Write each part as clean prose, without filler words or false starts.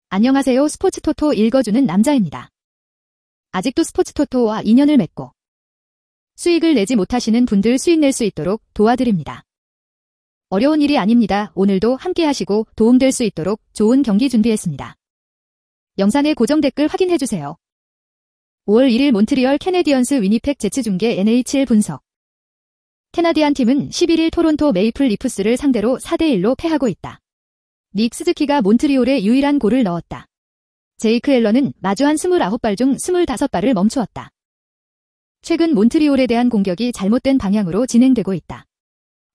안녕하세요. 스포츠토토 읽어주는 남자입니다. 아직도 스포츠토토와 인연을 맺고 수익을 내지 못하시는 분들 수익 낼 수 있도록 도와드립니다. 어려운 일이 아닙니다. 오늘도 함께 하시고 도움될 수 있도록 좋은 경기 준비했습니다. 영상의 고정 댓글 확인해주세요. 5월 1일 몬트리얼 캐네디언스 위니펙 제츠 중계 NHL 분석. 캐나디안 팀은 11일 토론토 메이플 리프스를 상대로 4대1로 패하고 있다. 닉 스즈키가 몬트리올에 유일한 골을 넣었다. 제이크 앨런은 마주한 29발 중 25발을 멈추었다. 최근 몬트리올에 대한 공격이 잘못된 방향으로 진행되고 있다.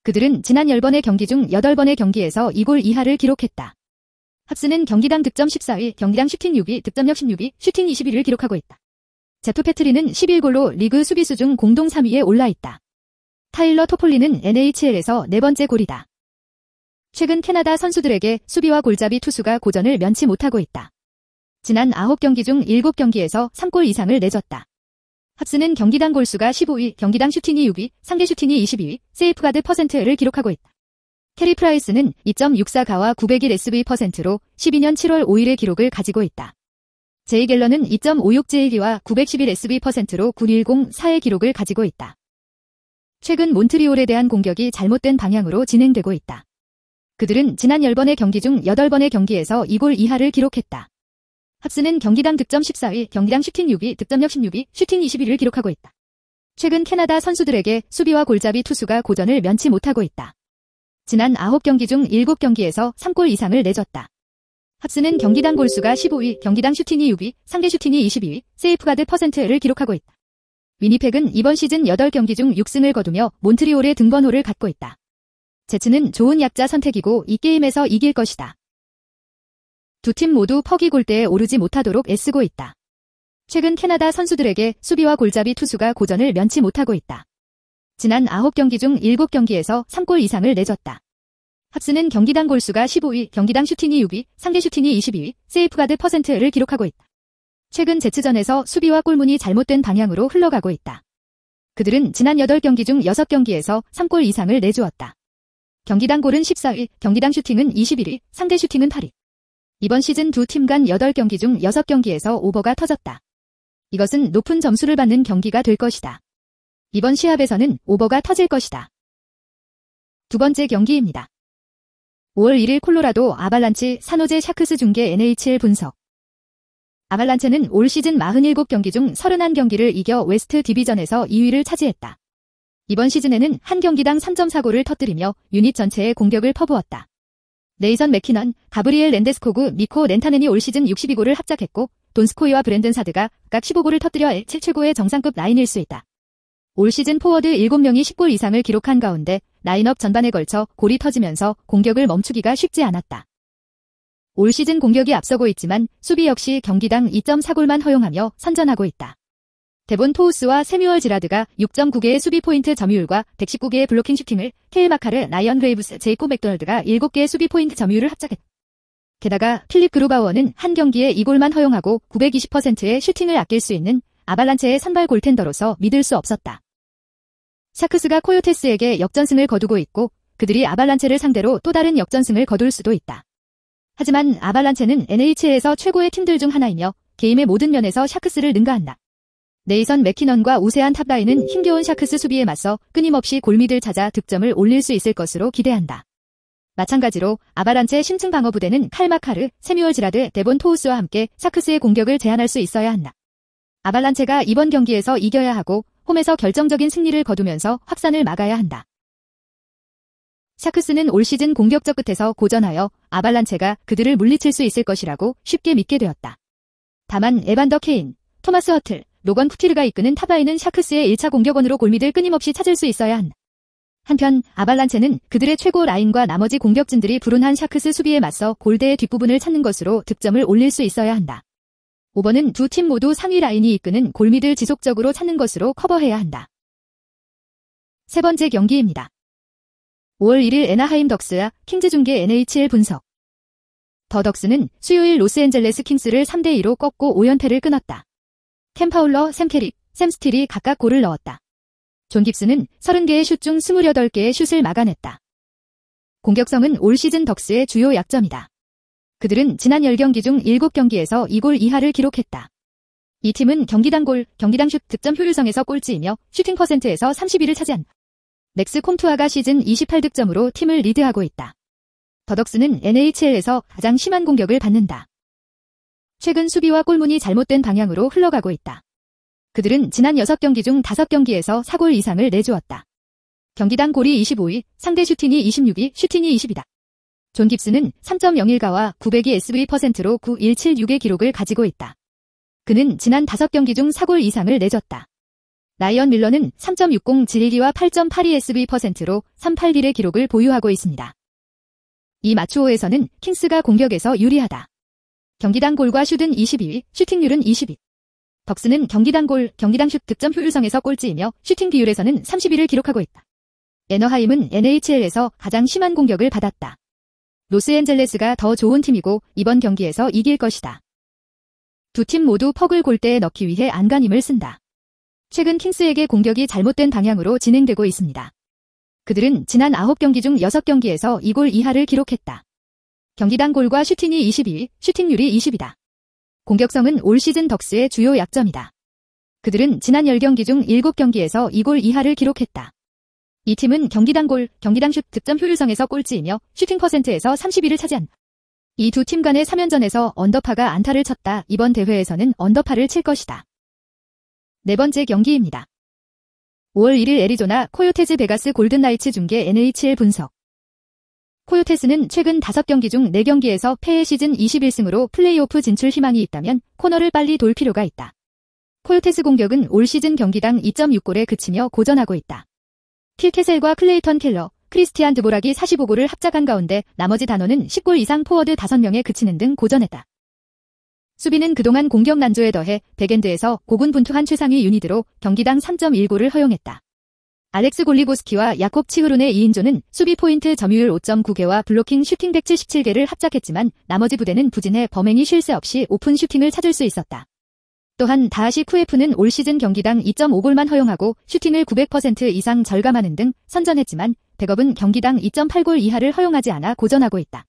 그들은 지난 10번의 경기 중 8번의 경기에서 2골 이하를 기록했다. 합스는 경기당 득점 14위, 경기당 슈팅 6위, 득점력 16위, 슈팅 21위를 기록하고 있다. 제프 패트리는 11골로 리그 수비수 중 공동 3위에 올라있다. 타일러 토폴리는 NHL에서 4번째 골이다. 최근 캐나다 선수들에게 수비와 골잡이 투수가 고전을 면치 못하고 있다. 지난 9경기 중 7경기에서 3골 이상을 내줬다. 합스는 경기당 골수가 15위, 경기당 슈팅이 6위, 상대 슈팅이 22위, 세이프 가드 퍼센트를 기록하고 있다. 캐리 프라이스는 2.64 가와 901 SV%로 12년 7월 5일의 기록을 가지고 있다. 제이 갤런은 2.56 JD와 911 SV%로 910-4의 기록을 가지고 있다. 최근 몬트리올에 대한 공격이 잘못된 방향으로 진행되고 있다. 그들은 지난 10번의 경기 중 8번의 경기에서 2골 이하를 기록했다. 합스는 경기당 득점 14위, 경기당 슈팅 6위, 득점력 16위, 슈팅 21위를 기록하고 있다. 최근 캐나다 선수들에게 수비와 골잡이 투수가 고전을 면치 못하고 있다. 지난 9경기 중 7경기에서 3골 이상을 내줬다. 합스는 경기당 골수가 15위, 경기당 슈팅이 6위, 상대 슈팅이 22위, 세이프 가드 퍼센트를 기록하고 있다. 위니펙은 이번 시즌 8경기 중 6승을 거두며 몬트리올의 등번호를 갖고 있다. 제츠는 좋은 약자 선택이고 이 게임에서 이길 것이다. 두 팀 모두 퍽이 골대에 오르지 못하도록 애쓰고 있다. 최근 캐나다 선수들에게 수비와 골잡이 투수가 고전을 면치 못하고 있다. 지난 9경기 중 7경기에서 3골 이상을 내줬다. 합스는 경기당 골수가 15위, 경기당 슈팅이 6위, 상대 슈팅이 22위, 세이프 가드 퍼센트를 기록하고 있다. 최근 제츠전에서 수비와 골문이 잘못된 방향으로 흘러가고 있다. 그들은 지난 8경기 중 6경기에서 3골 이상을 내주었다. 경기당 골은 14위, 경기당 슈팅은 21위, 상대 슈팅은 8위. 이번 시즌 두 팀 간 8경기 중 6경기에서 오버가 터졌다. 이것은 높은 점수를 받는 경기가 될 것이다. 이번 시합에서는 오버가 터질 것이다. 두 번째 경기입니다. 5월 1일 콜로라도 아발란치 산호제 샤크스 중계 NHL 분석. 아발란체는 올 시즌 47경기 중 31경기를 이겨 웨스트 디비전에서 2위를 차지했다. 이번 시즌에는 한 경기당 3.4골을 터뜨리며 유닛 전체에 공격을 퍼부었다. 네이선 맥키넌, 가브리엘 랜데스코그, 미코 렌타넨이 올 시즌 62골을 합작했고 돈스코이와 브랜든 사드가 각 15골을 터뜨려 L7 최고의 정상급 라인일 수 있다. 올 시즌 포워드 7명이 10골 이상을 기록한 가운데 라인업 전반에 걸쳐 골이 터지면서 공격을 멈추기가 쉽지 않았다. 올 시즌 공격이 앞서고 있지만 수비 역시 경기당 2.4골만 허용하며 선전하고 있다. 데본 토우스와 세뮤얼 지라드가 6.9개의 수비 포인트 점유율과 119개의 블로킹 슈팅을, 케일 마카르, 라이언 그레이브스, 제이콥 맥도널드가 7개의 수비 포인트 점유율을 합작했다. 게다가 필립 그루바우어는 한 경기에 2골만 허용하고 920%의 슈팅을 아낄 수 있는 아발란체의 선발 골텐더로서 믿을 수 없었다. 샤크스가 코요테스에게 역전승을 거두고 있고 그들이 아발란체를 상대로 또 다른 역전승을 거둘 수도 있다. 하지만 아발란체는 NHL에서 최고의 팀들 중 하나이며 게임의 모든 면에서 샤크스를 능가한다. 네이선 맥키넌과 우세한 탑라인은 힘겨운 샤크스 수비에 맞서 끊임없이 골밑을 찾아 득점을 올릴 수 있을 것으로 기대한다. 마찬가지로 아발란체 심층 방어 부대는 칼 마카르, 세뮤얼 지라드, 데본 토우스와 함께 샤크스의 공격을 제한할 수 있어야 한다. 아발란체가 이번 경기에서 이겨야 하고 홈에서 결정적인 승리를 거두면서 확산을 막아야 한다. 샤크스는 올 시즌 공격적 끝에서 고전하여 아발란체가 그들을 물리칠 수 있을 것이라고 쉽게 믿게 되었다. 다만 에반더 케인, 토마스 허틀, 로건 푸티르가 이끄는 탑라인은 샤크스의 1차 공격원으로 골밑을 끊임없이 찾을 수 있어야 한다. 한편 아발란체는 그들의 최고 라인과 나머지 공격진들이 불운한 샤크스 수비에 맞서 골대의 뒷부분을 찾는 것으로 득점을 올릴 수 있어야 한다. 5번은 두 팀 모두 상위 라인이 이끄는 골밑을 지속적으로 찾는 것으로 커버해야 한다. 세 번째 경기입니다. 5월 1일 애나하임 덕스와 킹즈 중계 NHL 분석. 더 덕스는 수요일 로스앤젤레스 킹스를 3대2로 꺾고 5연패를 끊었다. 캠 파울러, 샘 캐릭, 샘 스틸이 각각 골을 넣었다. 존 깁스는 30개의 슛 중 28개의 슛을 막아냈다. 공격성은 올 시즌 덕스의 주요 약점이다. 그들은 지난 10경기 중 7경기에서 2골 이하를 기록했다. 이 팀은 경기당 골, 경기당 슛 득점 효율성에서 꼴찌이며 슈팅 퍼센트에서 30위를 차지한 맥스 콤투아가 시즌 28득점으로 팀을 리드하고 있다. 더덕스는 NHL에서 가장 심한 공격을 받는다. 최근 수비와 골문이 잘못된 방향으로 흘러가고 있다. 그들은 지난 6경기 중 5경기에서 4골 이상을 내주었다. 경기당 골이 25위, 상대 슈팅이 26위, 슈팅이 20이다. 존 깁스는 3.01가와 900이 SV%로 9.176의 기록을 가지고 있다. 그는 지난 5경기 중 4골 이상을 내줬다. 라이언 밀러는 3.60 질기와 8.82 SV%로 3.81의 기록을 보유하고 있습니다. 이 마추오에서는 킹스가 공격에서 유리하다. 경기당 골과 슛은 22위, 슈팅률은 20위. 덕스는 경기당 골, 경기당 슛 득점 효율성에서 꼴찌이며 슈팅 비율에서는 30위를 기록하고 있다. 애너하임은 NHL에서 가장 심한 공격을 받았다. 로스앤젤레스가 더 좋은 팀이고 이번 경기에서 이길 것이다. 두 팀 모두 퍽을 골대에 넣기 위해 안간힘을 쓴다. 최근 킹스에게 공격이 잘못된 방향으로 진행되고 있습니다. 그들은 지난 9경기 중 6경기에서 2골 이하를 기록했다. 경기당 골과 슈팅이 22위, 슈팅률이 20이다. 공격성은 올 시즌 덕스의 주요 약점이다. 그들은 지난 10경기 중 7경기에서 2골 이하를 기록했다. 이 팀은 경기당 골, 경기당 슛 득점 효율성에서 꼴찌이며 슈팅 퍼센트에서 30위를 차지한 이 두 팀 간의 3연전에서 언더파가 안타를 쳤다. 이번 대회에서는 언더파를 칠 것이다. 네 번째 경기입니다. 5월 1일 애리조나 코요테즈 베가스 골든나이츠 중계 NHL 분석. 코요테스는 최근 5경기 중 4경기에서 패해 시즌 21승으로 플레이오프 진출 희망이 있다면 코너를 빨리 돌 필요가 있다. 코요테스 공격은 올 시즌 경기당 2.6골에 그치며 고전하고 있다. 필 캐셀과 클레이턴 켈러, 크리스티안 드보락이 45골을 합작한 가운데 나머지 단원은 10골 이상 포워드 5명에 그치는 등 고전했다. 수비는 그동안 공격 난조에 더해 백엔드에서 고군분투한 최상위 유니드로 경기당 3.1골을 허용했다. 알렉스 골리고스키와 야콥 치흐룬의 2인조는 수비 포인트 점유율 5.9개와 블로킹 슈팅 177개를 합작했지만 나머지 부대는 부진해 범행이 쉴 새 없이 오픈 슈팅을 찾을 수 있었다. 또한 다하시 쿠에프는 올 시즌 경기당 2.5골만 허용하고 슈팅을 900% 이상 절감하는 등 선전했지만 백업은 경기당 2.8골 이하를 허용하지 않아 고전하고 있다.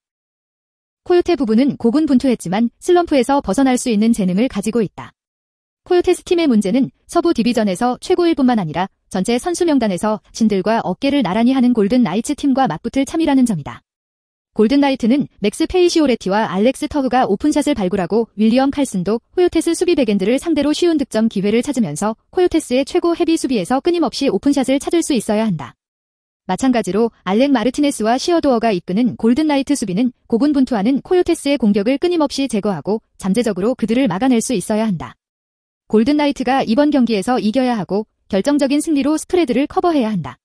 코요테 부부는 고군분투했지만 슬럼프에서 벗어날 수 있는 재능을 가지고 있다. 코요테스 팀의 문제는 서부 디비전에서 최고일 뿐만 아니라 전체 선수 명단에서 진들과 어깨를 나란히 하는 골든 나이츠 팀과 맞붙을 참이라는 점이다. 골든 나이트는 맥스 페이시오레티와 알렉스 터흐가 오픈샷을 발굴하고 윌리엄 칼슨도 코요테스 수비 백엔드를 상대로 쉬운 득점 기회를 찾으면서 코요테스의 최고 헤비 수비에서 끊임없이 오픈샷을 찾을 수 있어야 한다. 마찬가지로 알렉 마르티네스와 시어도어가 이끄는 골든 나이트 수비는 고군분투하는 코요테스의 공격을 끊임없이 제거하고 잠재적으로 그들을 막아낼 수 있어야 한다. 골든 나이트가 이번 경기에서 이겨야 하고 결정적인 승리로 스프레드를 커버해야 한다.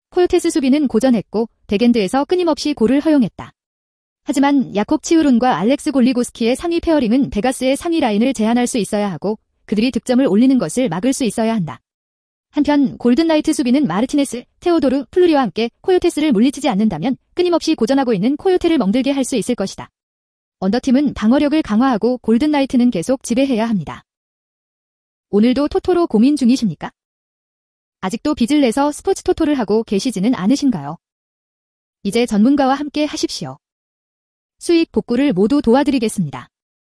코요테스 수비는 고전했고 백엔드에서 끊임없이 골을 허용했다. 하지만 야콥 치우룬과 알렉스 골리고스키의 상위 페어링은 베가스의 상위 라인을 제한할 수 있어야 하고 그들이 득점을 올리는 것을 막을 수 있어야 한다. 한편 골든 나이트 수비는 마르티네스, 테오도르, 플루리와 함께 코요테스를 물리치지 않는다면 끊임없이 고전하고 있는 코요테를 멍들게 할 수 있을 것이다. 언더팀은 방어력을 강화하고 골든 나이트는 계속 지배해야 합니다. 오늘도 토토로 고민 중이십니까? 아직도 빚을 내서 스포츠 토토를 하고 계시지는 않으신가요? 이제 전문가와 함께 하십시오. 수익 복구를 모두 도와드리겠습니다.